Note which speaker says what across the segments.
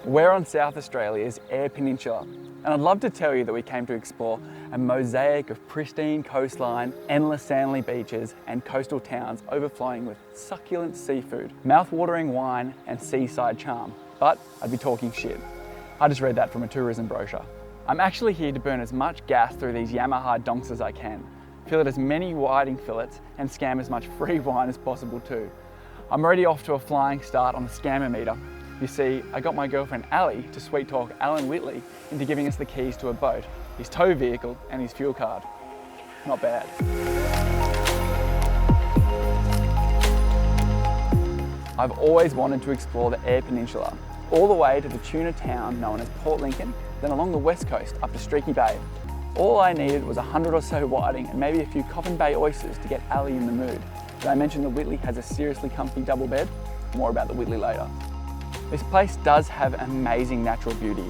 Speaker 1: We're on South Australia's Eyre Peninsula, and I'd love to tell you that we came to explore a mosaic of pristine coastline, endless sandy beaches, and coastal towns overflowing with succulent seafood, mouth-watering wine, and seaside charm. But I'd be talking shit. I just read that from a tourism brochure. I'm actually here to burn as much gas through these Yamaha donks as I can, fillet as many whiting fillets, and scam as much free wine as possible too. I'm already off to a flying start on the scammer meter. You see, I got my girlfriend Ali to sweet talk Alan Whittley into giving us the keys to a boat, his tow vehicle, and his fuel card. Not bad. I've always wanted to explore the Eyre Peninsula, all the way to the tuna town known as Port Lincoln, then along the west coast up to Streaky Bay. All I needed was 100 or so whiting and maybe a few Coffin Bay oysters to get Ali in the mood. Did I mention that Whittley has a seriously comfy double bed? More about the Whittley later. This place does have amazing natural beauty.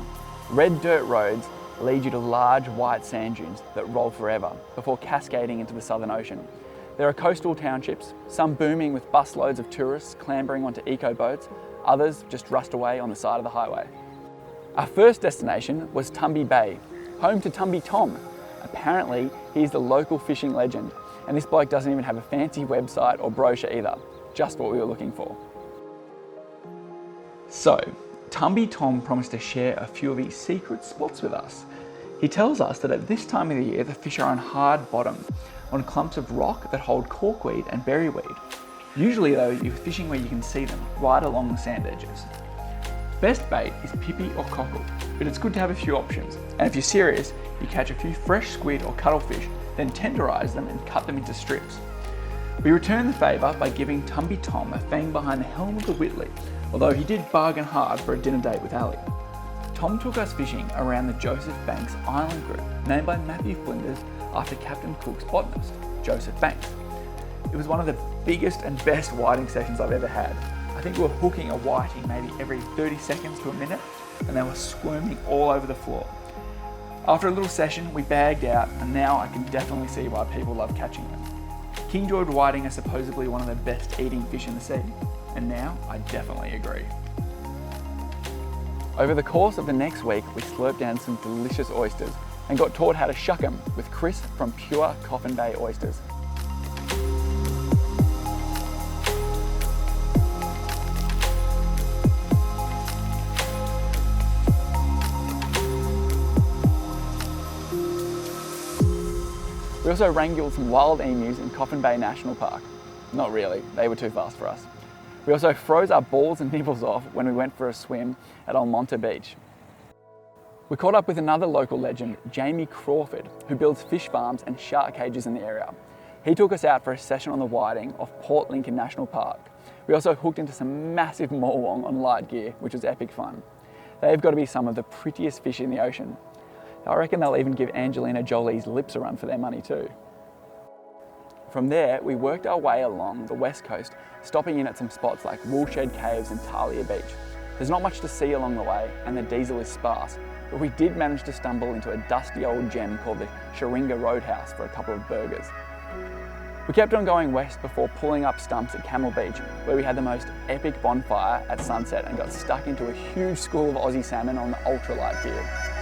Speaker 1: Red dirt roads lead you to large white sand dunes that roll forever before cascading into the Southern Ocean. There are coastal townships, some booming with busloads of tourists clambering onto eco boats, others just rust away on the side of the highway. Our first destination was Tumby Bay, home to Tumby Tom. Apparently, he's the local fishing legend, and this bloke doesn't even have a fancy website or brochure either, just what we were looking for. So, Tumby Tom promised to share a few of his secret spots with us. He tells us that at this time of the year, the fish are on hard bottom, on clumps of rock that hold corkweed and berryweed. Usually though, you're fishing where you can see them, right along the sand edges. Best bait is pippy or cockle, but it's good to have a few options. And if you're serious, you catch a few fresh squid or cuttlefish, then tenderize them and cut them into strips. We returned the favour by giving Tumby Tom a fang behind the helm of the Whittley, although he did bargain hard for a dinner date with Ali. Tom took us fishing around the Joseph Banks Island group, named by Matthew Flinders after Captain Cook's botanist, Joseph Banks. It was one of the biggest and best whiting sessions I've ever had. I think we were hooking a whiting maybe every 30 seconds to a minute, and they were squirming all over the floor. After a little session, we bagged out, and now I can definitely see why people love catching them. King George whiting are supposedly one of the best eating fish in the sea, and now I definitely agree. Over the course of the next week, we slurped down some delicious oysters and got taught how to shuck them with Chris from Pure Coffin Bay Oysters. We also wrangled some wild emus in Coffin Bay National Park. Not really, they were too fast for us. We also froze our balls and nibbles off when we went for a swim at Almonte Beach. We caught up with another local legend, Jamie Crawford, who builds fish farms and shark cages in the area. He took us out for a session on the whiting off Port Lincoln National Park. We also hooked into some massive morwong on light gear, which was epic fun. They've got to be some of the prettiest fish in the ocean. I reckon they'll even give Angelina Jolie's lips a run for their money too. From there, we worked our way along the west coast, stopping in at some spots like Woolshed Caves and Talia Beach. There's not much to see along the way, and the diesel is sparse, but we did manage to stumble into a dusty old gem called the Sharinga Roadhouse for a couple of burgers. We kept on going west before pulling up stumps at Camel Beach, where we had the most epic bonfire at sunset and got stuck into a huge school of Aussie salmon on the ultralight gear.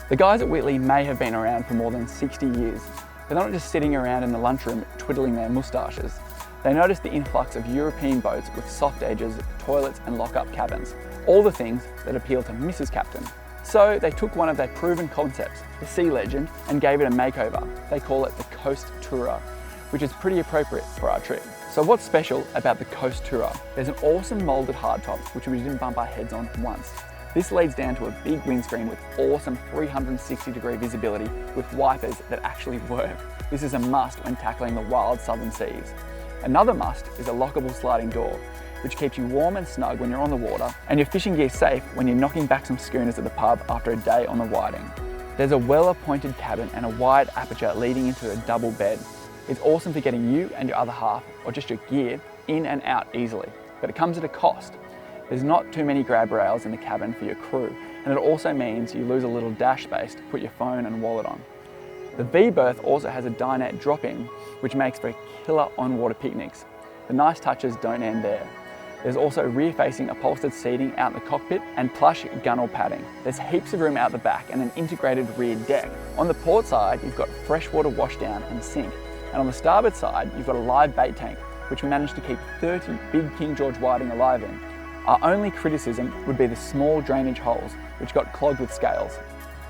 Speaker 1: The guys at Whittley may have been around for more than 60 years, but they're not just sitting around in the lunchroom twiddling their moustaches. They noticed the influx of European boats with soft edges, toilets and lock-up cabins, all the things that appeal to Mrs. Captain. So they took one of their proven concepts, the Sea Legend, and gave it a makeover. They call it the Coast Tourer, which is pretty appropriate for our trip. So what's special about the Coast Tourer? There's an awesome moulded hardtop, which we didn't bump our heads on once. This leads down to a big windscreen with awesome 360-degree visibility with wipers that actually work. This is a must when tackling the wild southern seas. Another must is a lockable sliding door, which keeps you warm and snug when you're on the water, and your fishing gear safe when you're knocking back some schooners at the pub after a day on the whiting. There's a well-appointed cabin and a wide aperture leading into a double bed. It's awesome for getting you and your other half, or just your gear, in and out easily, but it comes at a cost. There's not too many grab rails in the cabin for your crew, and it also means you lose a little dash space to put your phone and wallet on. The V berth also has a dinette drop-in, which makes for killer on-water picnics. The nice touches don't end there. There's also rear-facing upholstered seating out in the cockpit and plush gunnel padding. There's heaps of room out the back and an integrated rear deck. On the port side, you've got freshwater washdown and sink. And on the starboard side, you've got a live bait tank, which we managed to keep 30 big King George whiting alive in. Our only criticism would be the small drainage holes, which got clogged with scales.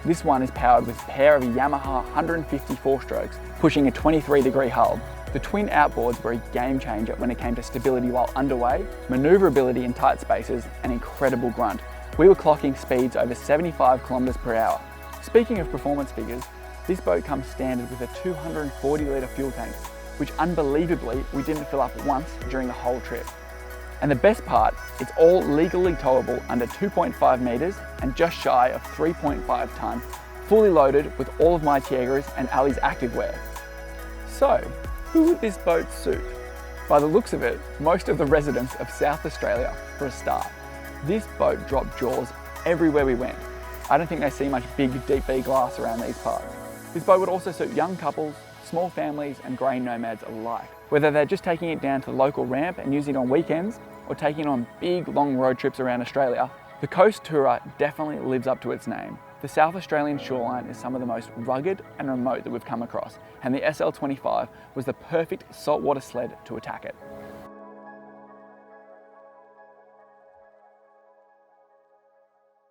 Speaker 1: This one is powered with a pair of Yamaha 150 four-strokes, pushing a 23-degree hull. The twin outboards were a game changer when it came to stability while underway, manoeuvrability in tight spaces, and incredible grunt. We were clocking speeds over 75 kilometers per hour. Speaking of performance figures, this boat comes standard with a 240-litre fuel tank, which unbelievably we didn't fill up once during the whole trip. And the best part, it's all legally towable under 2.5 metres and just shy of 3.5 tonne, fully loaded with all of my Tiegras and Ali's activewear. So, who would this boat suit? By the looks of it, most of the residents of South Australia for a start. This boat dropped jaws everywhere we went. I don't think they see much big deep V glass around these parts. This boat would also suit young couples, small families and grey nomads alike. Whether they're just taking it down to the local ramp and using it on weekends, or taking it on big long road trips around Australia, the Coast Tourer definitely lives up to its name. The South Australian shoreline is some of the most rugged and remote that we've come across, and the SL25 was the perfect saltwater sled to attack it.